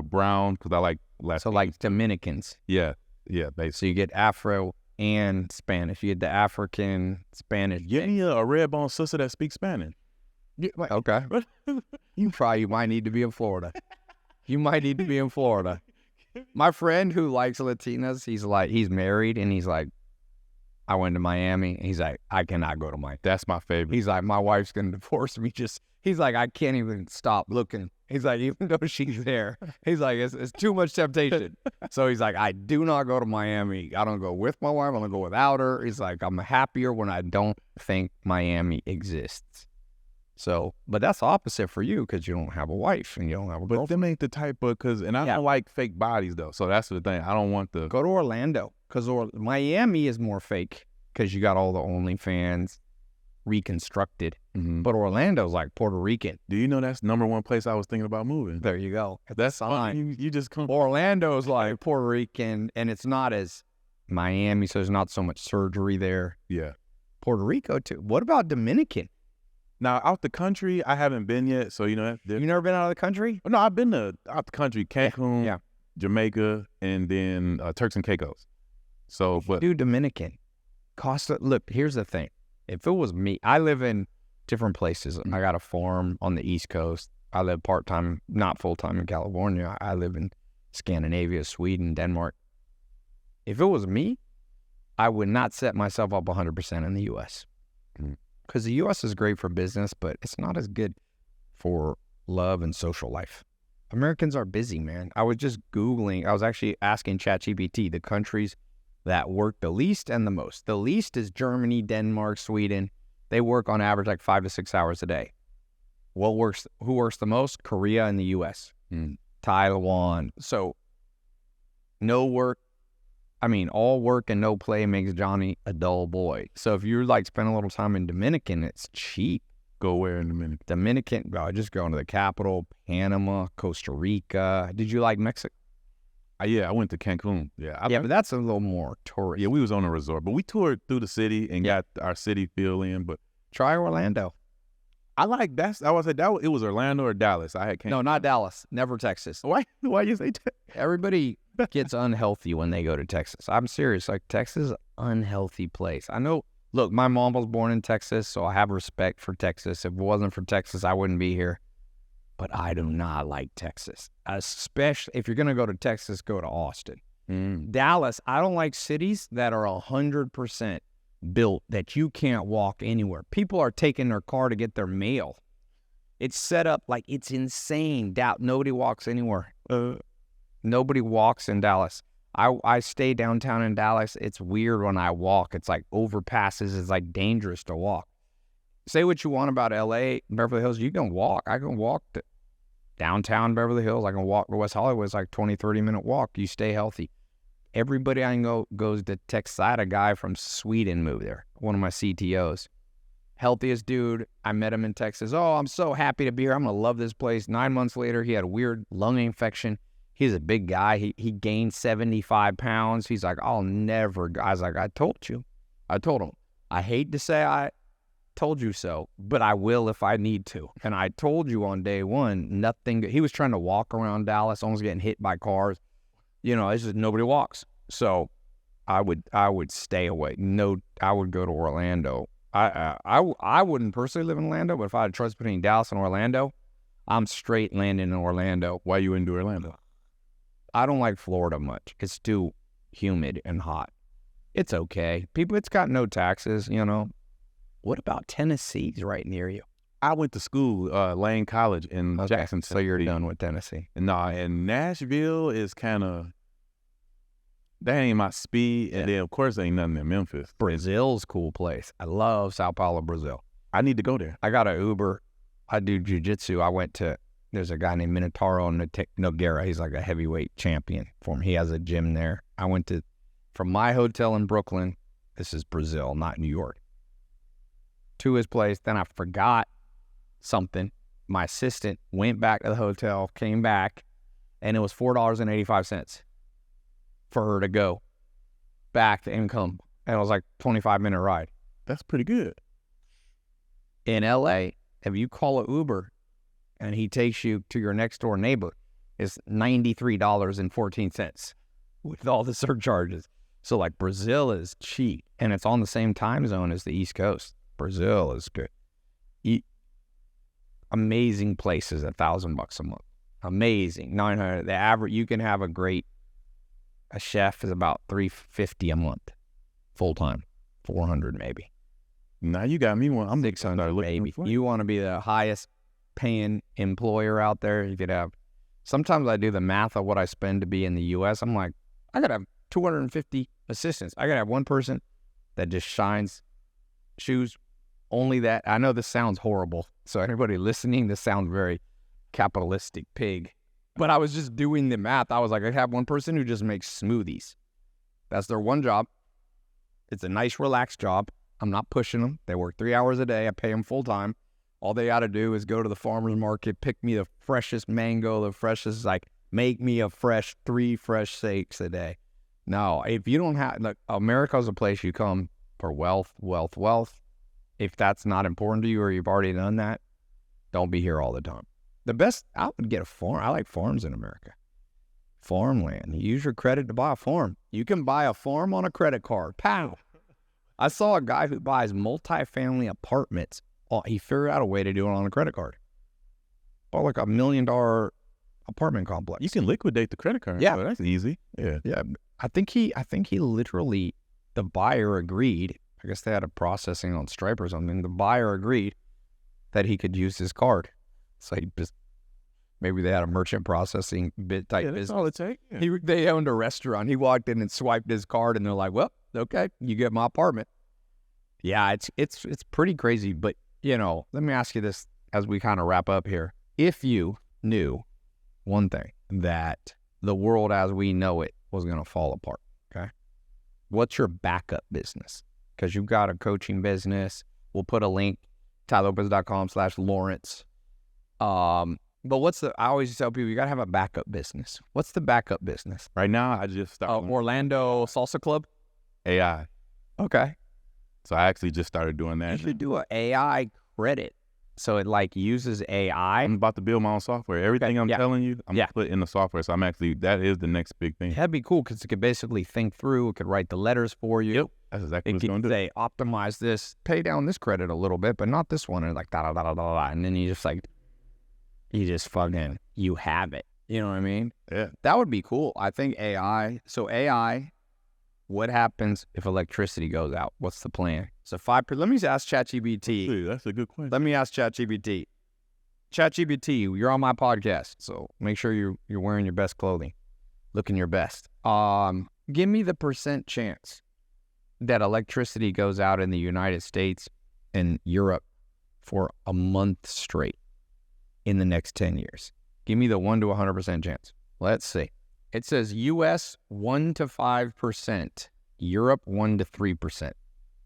Speaker 2: brown because I like Latinos.
Speaker 1: So like Dominicans.
Speaker 2: Yeah, basically.
Speaker 1: So you get Afro and Spanish. You get the African Spanish.
Speaker 2: Get me a red bone sister that speaks Spanish.
Speaker 1: Yeah, okay. You might need to be in Florida. My friend who likes Latinas, he's married and he's like, I went to Miami. He's like, I cannot go to Miami.
Speaker 2: That's my favorite.
Speaker 1: He's like, my wife's going to divorce me. He's like, I can't even stop looking. He's like, even though she's there, he's like, it's too much temptation. So he's like, I do not go to Miami. I don't go with my wife. I'm going to go without her. He's like, I'm happier when I don't think Miami exists. So, but that's opposite for you because you don't have a wife and you don't have a girlfriend.
Speaker 2: But them ain't the type of, I don't like fake bodies though. So that's the thing. I don't want the.
Speaker 1: Go to Orlando because Miami is more fake because you got all the OnlyFans reconstructed.
Speaker 2: Mm-hmm.
Speaker 1: But Orlando's like Puerto Rican.
Speaker 2: Do you know that's #1 place I was thinking about moving?
Speaker 1: There you go.
Speaker 2: That's fine. You just come.
Speaker 1: Orlando's like Puerto Rican and it's not as Miami, so there's not so much surgery there.
Speaker 2: Yeah.
Speaker 1: Puerto Rico too. What about Dominican?
Speaker 2: Now, out the country, I haven't been yet, so you know.
Speaker 1: You never been out of the country?
Speaker 2: No, I've been out the country, Cancun,
Speaker 1: yeah.
Speaker 2: Jamaica, and then Turks and Caicos. So, but
Speaker 1: Dominican. Look, here's the thing. If it was me, I live in different places. I got a farm on the East Coast. I live part-time, not full-time in California. I live in Scandinavia, Sweden, Denmark. If it was me, I would not set myself up 100% in the U.S. Because the U.S. is great for business, but it's not as good for love and social life. Americans are busy, man. I was just Googling. I was actually asking ChatGPT the countries that work the least and the most. The least is Germany, Denmark, Sweden. They work on average like 5 to 6 hours a day. Who works the most? Korea and the U.S. Taiwan. So all work and no play makes Johnny a dull boy. So if you like spend a little time in Dominican, it's cheap.
Speaker 2: Go where in Dominican?
Speaker 1: Dominican, just going to the capital, Panama, Costa Rica. Did you like Mexico?
Speaker 2: Yeah, I went to Cancun. Yeah,
Speaker 1: but that's a little more tourist.
Speaker 2: Yeah, we was on a resort, but we toured through the city and got our city feel in. But
Speaker 1: try Orlando.
Speaker 2: I like that. I would say that it was Orlando or Dallas.
Speaker 1: No, not Dallas. Never Texas.
Speaker 2: Why you say Texas?
Speaker 1: Everybody gets unhealthy when they go to Texas. I'm serious. Like Texas, unhealthy place. I know. Look, my mom was born in Texas, so I have respect for Texas. If it wasn't for Texas, I wouldn't be here. But I do not like Texas, especially if you're going to go to Texas, go to Austin. Dallas, I don't like cities that are 100% built that you can't walk anywhere. People are taking their car to get their mail. It's set up like it's insane. Nobody walks anywhere. Nobody walks in Dallas. I stay downtown in Dallas. It's weird when I walk. It's like overpasses. It's like dangerous to walk. say what you want about LA, Beverly Hills, you can walk. I can walk to downtown Beverly Hills. I can walk to West Hollywood. It's like 20, 30-minute walk. You stay healthy. Everybody I know goes to Texas. I had a guy from Sweden move there, one of my CTOs. Healthiest dude. I met him in Texas. Oh, I'm so happy to be here. I'm going to love this place. 9 months later, he had a weird lung infection. He's a big guy. He gained 75 pounds. He's like, I'll never go. I was like, I told you. I told him, I hate to say I told you so, but I will if I need to. And I told you on day one, nothing. He was trying to walk around Dallas, almost getting hit by cars. You know, it's just nobody walks. So I would stay away. No, I would go to Orlando. I wouldn't personally live in Orlando, but if I had a choice between Dallas and Orlando, I'm straight landing in Orlando.
Speaker 2: Why you into Orlando?
Speaker 1: I don't like Florida much. It's too humid and hot. It's okay. It's got no taxes, you know. What about Tennessee's right near you?
Speaker 2: I went to school, Lane College in Jackson,
Speaker 1: so you're done with Tennessee.
Speaker 2: Nah, and Nashville is kind of, that ain't my speed. And then, of course, ain't nothing in Memphis.
Speaker 1: Brazil's a cool place. I love Sao Paulo, Brazil.
Speaker 2: I need to go there.
Speaker 1: I got an Uber. I do jiu-jitsu. I went to, there's a guy named Minotauro Nogueira. He's like a heavyweight champion for him. He has a gym there. I went to, from my hotel in Brooklyn, this is Brazil, not New York, to his place. Then I forgot something. My assistant went back to the hotel, came back, and it was $4.85 for her to go back to income. And it was like 25-minute ride.
Speaker 2: That's pretty good.
Speaker 1: In LA, if you call an Uber and he takes you to your next door neighbor, it's $93.14 with all the surcharges. So like Brazil is cheap, and it's on the same time zone as the East Coast. Brazil is good. Amazing places, $1,000 a month. Amazing. 900. The average, you can have a chef is about $350 a month, full time, 400 maybe.
Speaker 2: Now you got me one. I'm
Speaker 1: 600 maybe. You want to be the highest paying employer out there. You could have. Sometimes I do the math of what I spend to be in the U.S. I'm like, I gotta have 250 assistants. I gotta have one person that just shines shoes. Only that. I know this sounds horrible. So anybody listening, this sounds very capitalistic pig. But I was just doing the math. I was like, I have one person who just makes smoothies. That's their one job. It's a nice, relaxed job. I'm not pushing them. They work 3 hours a day. I pay them full time. All they got to do is go to the farmer's market, pick me the freshest mango, the freshest, like, make me three fresh steaks a day. No, if you don't have, like, America's a place you come for wealth. If that's not important to you or you've already done that, don't be here all the time. The best, I would get a farm. I like farms in America. Farmland. You use your credit to buy a farm. You can buy a farm on a credit card. Pow. I saw a guy who buys multifamily apartments. He figured out a way to do it on a credit card. Bought like $1 million apartment complex.
Speaker 2: You can liquidate the credit card.
Speaker 1: Yeah.
Speaker 2: So that's easy. Yeah.
Speaker 1: I think he literally, the buyer agreed. I guess they had a processing on Stripe or something. The buyer agreed that he could use his card. So he just, maybe they had a merchant processing type
Speaker 2: That's
Speaker 1: business.
Speaker 2: all it takes. Yeah.
Speaker 1: They owned a restaurant. He walked in and swiped his card, and they're like, well, okay, you get my apartment. Yeah, it's pretty crazy. But, you know, let me ask you this as we kind of wrap up here. If you knew one thing, that the world as we know it was going to fall apart, okay? What's your backup business? Because you've got a coaching business. We'll put a link, tylopez.com/Lawrence. But I always tell people, you got to have a backup business. What's the backup business?
Speaker 2: Right now, I just started
Speaker 1: Orlando Salsa Club?
Speaker 2: AI.
Speaker 1: Okay.
Speaker 2: So I actually just started doing that.
Speaker 1: You should do an AI credit. So it like uses AI.
Speaker 2: I'm about to build my own software. Everything I'm telling you, I'm going to put in the software. So that is the next big thing.
Speaker 1: That'd be cool because it could basically think through. It could write the letters for you.
Speaker 2: Yep. That's exactly what it's going to do.
Speaker 1: Say, optimize this, pay down this credit a little bit, but not this one. And like, da-da-da-da-da. And then you just fucking, you have it. You know what I mean?
Speaker 2: Yeah.
Speaker 1: That would be cool. I think AI, what happens if electricity goes out? What's the plan? So let me ask ChatGPT.
Speaker 2: That's a good question.
Speaker 1: Let me ask ChatGPT. ChatGPT, you're on my podcast, so make sure you're wearing your best clothing, looking your best. Give me the % chance that electricity goes out in the United States and Europe for a month straight in the next 10 years? Give me the 1 to 100% chance. Let's see. It says U.S. 1 to 5%, Europe 1 to 3%.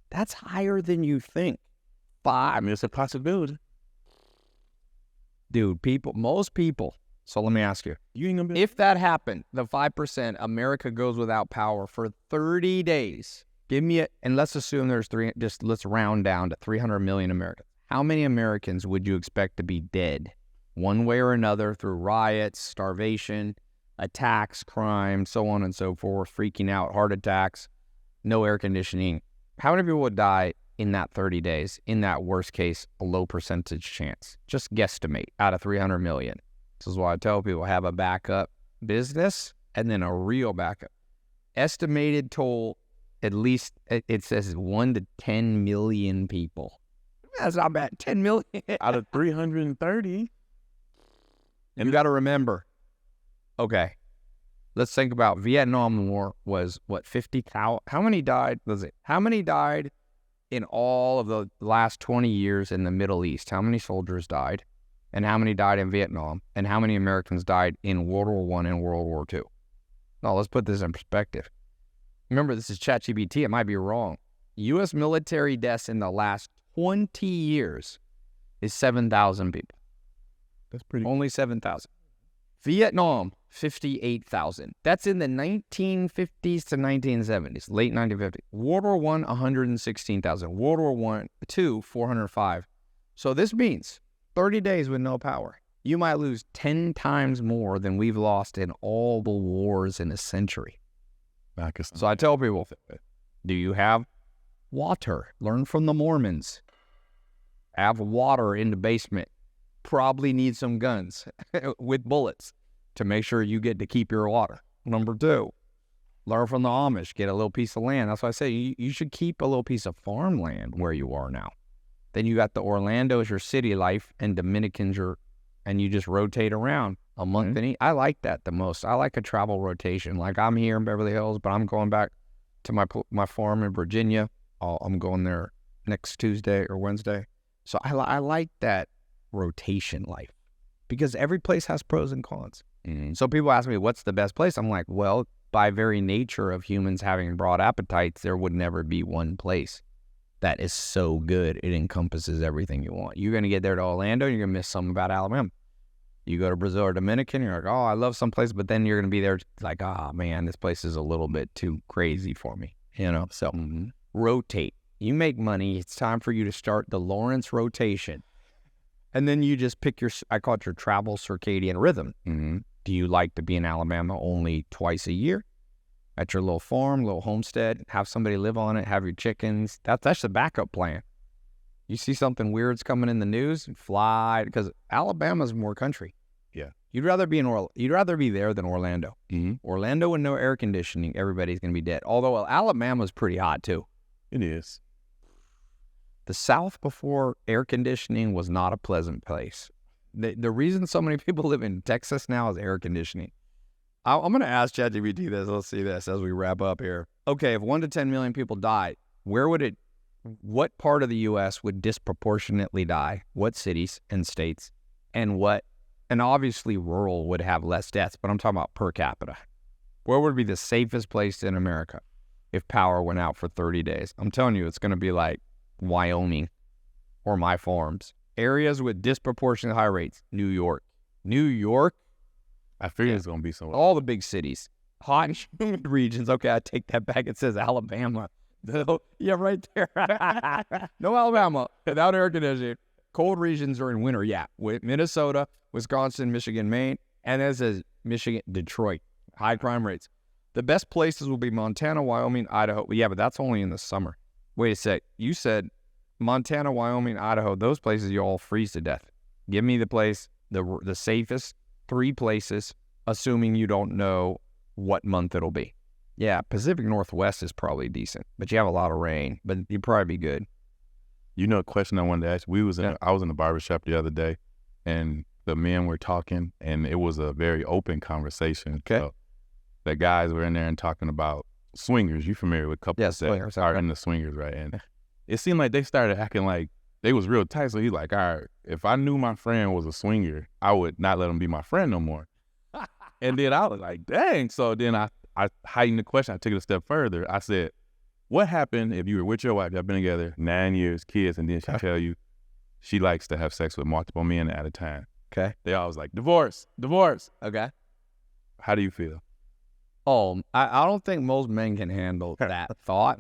Speaker 1: That's higher than you think.
Speaker 2: I mean, it's a possibility.
Speaker 1: Dude, most people. So let me ask you,
Speaker 2: You ain't gonna be.
Speaker 1: if that happened, the 5%, America goes without power for 30 days. Give me it, and let's assume there's let's round down to 300 million Americans. How many Americans would you expect to be dead one way or another through riots, starvation, attacks, crime, so on and so forth, freaking out, heart attacks, no air conditioning? How many people would die in that 30 days, in that worst case, a low percentage chance? Just guesstimate out of 300 million. This is why I tell people, have a backup business and then a real backup. Estimated toll, at least it says 1 to 10 million people. That's not bad. 10 million.
Speaker 2: Out of 330.
Speaker 1: And you got to remember, okay, let's think about Vietnam War was what, 50,000? How many died? How many died in all of the last 20 years in the Middle East? How many soldiers died? And how many died in Vietnam? And how many Americans died in World War I and World War II? Now, let's put this in perspective. Remember, this is ChatGPT. It might be wrong. U.S. military deaths in the last 20 years is 7,000 people.
Speaker 2: That's pretty.
Speaker 1: Only 7,000. Vietnam, 58,000. That's in the 1950s to 1970s, late 1950s. World War I, 116,000. World War II, 405. So this means 30 days with no power. You might lose 10 times more than we've lost in all the wars in a century. So I tell people, do you have water? Learn from the Mormons. Have water in the basement. Probably need some guns with bullets to make sure you get to keep your water. Number 2, learn from the Amish. Get a little piece of land. That's why I say you should keep a little piece of farmland where you are now. Then you got the Orlando is your city life and Dominicans and you just rotate around a month. And I like that the most. I like a travel rotation. Like I'm here in Beverly Hills, but I'm going back to my farm in Virginia. I'm going there next Tuesday or Wednesday. So I like that rotation life because every place has pros and cons. So people ask me, what's the best place? I'm like, well, by very nature of humans having broad appetites, there would never be one place that is so good it encompasses everything you want. You're going to get there to Orlando, you're going to miss something about Alabama. You go to Brazil or Dominican, you're like, oh, I love some place, but then you're going to be there like, oh, man, this place is a little bit too crazy for me, you know? So rotate. You make money. It's time for you to start the Lawrence rotation. And then you just pick I call it your travel circadian rhythm. Do you like to be in Alabama only twice a year? At your little farm, little homestead, have somebody live on it, have your chickens. That's the backup plan. You see something weird's coming in the news, fly, because Alabama's more country.
Speaker 2: Yeah.
Speaker 1: You'd rather be there than Orlando. Orlando with no air conditioning, everybody's going to be dead. Although Alabama's pretty hot too.
Speaker 2: It is.
Speaker 1: The South before air conditioning was not a pleasant place. The reason so many people live in Texas now is air conditioning. I'm going to ask ChatGPT this. Let's see this as we wrap up here. Okay, if 1 to 10 million people died, what part of the U.S. would disproportionately die? What cities and states? And obviously rural would have less deaths, but I'm talking about per capita. Where would be the safest place in America if power went out for 30 days? I'm telling you, it's going to be like Wyoming or my farms. Areas with disproportionate high rates. New York.
Speaker 2: I figured it's going to be somewhere.
Speaker 1: All the big cities. Hot and humid regions. Okay, I take that back. It says Alabama. Yeah, right there. No Alabama without air conditioning. Cold regions are in winter. Yeah, with Minnesota, Wisconsin, Michigan, Maine. And as says Michigan, Detroit. High crime rates. The best places will be Montana, Wyoming, Idaho. Yeah, but that's only in the summer. Wait a sec. You said Montana, Wyoming, Idaho. Those places you all freeze to death. Give me the place, the safest 3 places, assuming you don't know what month it'll be. Yeah, Pacific Northwest is probably decent, but you have a lot of rain, but you'd probably be good.
Speaker 2: You know, a question I wanted to ask. I was in the barbershop the other day, and the men were talking, and it was a very open conversation.
Speaker 1: Okay.
Speaker 2: So the guys were in there and talking about swingers. You familiar with couples that
Speaker 1: swingers,
Speaker 2: are in the swingers, right? And it seemed like they started acting like they was real tight. So he's like, all right, if I knew my friend was a swinger, I would not let him be my friend no more. And then I was like, dang. So then I heightened the question. I took it a step further. I said, what happened if you were with your wife, y'all been together 9 years, kids, and then she tell you she likes to have sex with multiple men at a time?
Speaker 1: Okay.
Speaker 2: They always like, divorce.
Speaker 1: Okay.
Speaker 2: How do you feel?
Speaker 1: Oh, I don't think most men can handle that thought.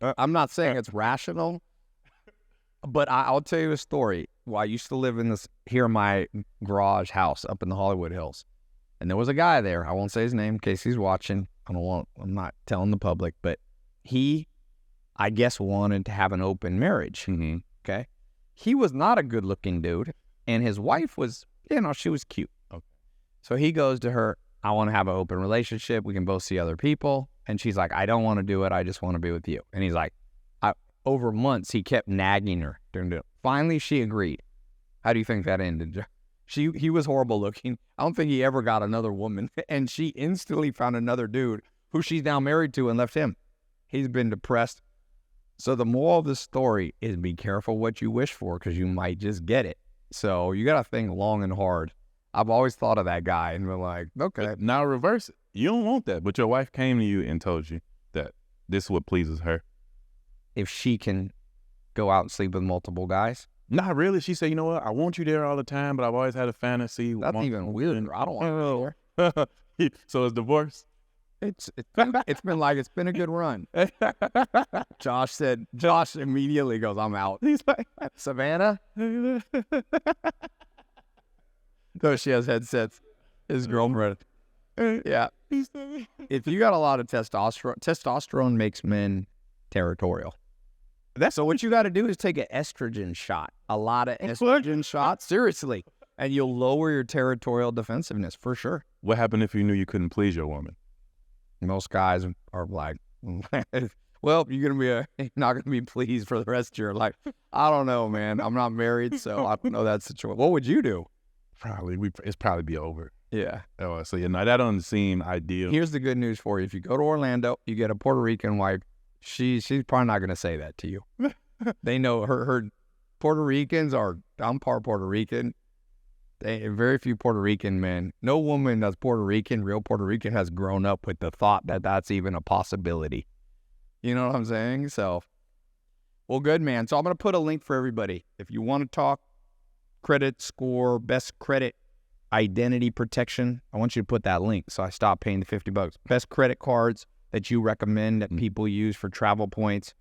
Speaker 1: I'm not saying it's rational, but I'll tell you a story. Well, I used to live in my garage house up in the Hollywood Hills. And there was a guy there. I won't say his name in case he's watching. I'm not telling the public, but he, I guess, wanted to have an open marriage.
Speaker 2: Mm-hmm.
Speaker 1: Okay. He was not a good looking dude. And his wife was, she was cute.
Speaker 2: Okay.
Speaker 1: So he goes to her, I want to have an open relationship. We can both see other people. And she's like, I don't want to do it. I just want to be with you. And he's like, over months, he kept nagging her. Finally, she agreed. How do you think that ended? He was horrible looking. I don't think he ever got another woman. And she instantly found another dude who she's now married to and left him. He's been depressed. So the moral of the story is be careful what you wish for because you might just get it. So you got to think long and hard. I've always thought of that guy and been like, okay.
Speaker 2: But now reverse it. You don't want that. But your wife came to you and told you that this is what pleases her.
Speaker 1: If she can go out and sleep with multiple guys.
Speaker 2: Not really. She said, you know what? I want you there all the time, but I've always had a fantasy.
Speaker 1: That's even weirder. I don't want to be there.
Speaker 2: So it's divorce?
Speaker 1: It's been a good run. Josh immediately goes, I'm out.
Speaker 2: He's like,
Speaker 1: Savannah? Though she has headsets. His girlfriend. Yeah. If you got a lot of testosterone makes men territorial. So what you got to do is take an estrogen shot. A lot of estrogen shots. Seriously. And you'll lower your territorial defensiveness for sure.
Speaker 2: What happened if you knew you couldn't please your woman?
Speaker 1: Most guys are like, well, you're not going to be pleased for the rest of your life. I don't know, man. I'm not married, so I don't know that situation. What would you do?
Speaker 2: It's probably be over.
Speaker 1: Yeah.
Speaker 2: Oh, so that doesn't seem ideal.
Speaker 1: Here's the good news for you. If you go to Orlando, you get a Puerto Rican wife. She's probably not going to say that to you. They know her Puerto Ricans I'm part Puerto Rican. Very few Puerto Rican men. No woman that's real Puerto Rican, has grown up with the thought that that's even a possibility. You know what I'm saying? So, well, good, man. So I'm going to put a link for everybody. If you want to talk credit score, best credit, identity protection, I want you to put that link so I stop paying the $50. Best credit cards that you recommend that people use for travel points,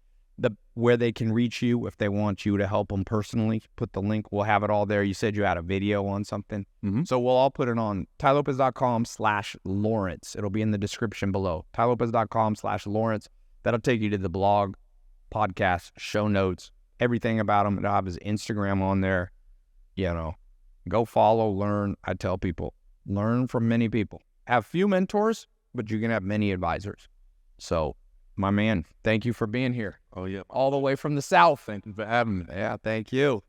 Speaker 1: where they can reach you if they want you to help them personally. Put the link. We'll have it all there. You said you had a video on something.
Speaker 2: Mm-hmm.
Speaker 1: So we'll all put it on tylopez.com/Lawrence. It'll be in the description below. tylopez.com/Lawrence. That'll take you to the blog, podcast, show notes, everything about him. It'll have his Instagram on there. Go follow, learn. I tell people, learn from many people. Have few mentors, but you can have many advisors. So, my man, thank you for being here.
Speaker 2: Oh, yeah.
Speaker 1: All the way from the South.
Speaker 2: Thank you for having me.
Speaker 1: Yeah, thank you.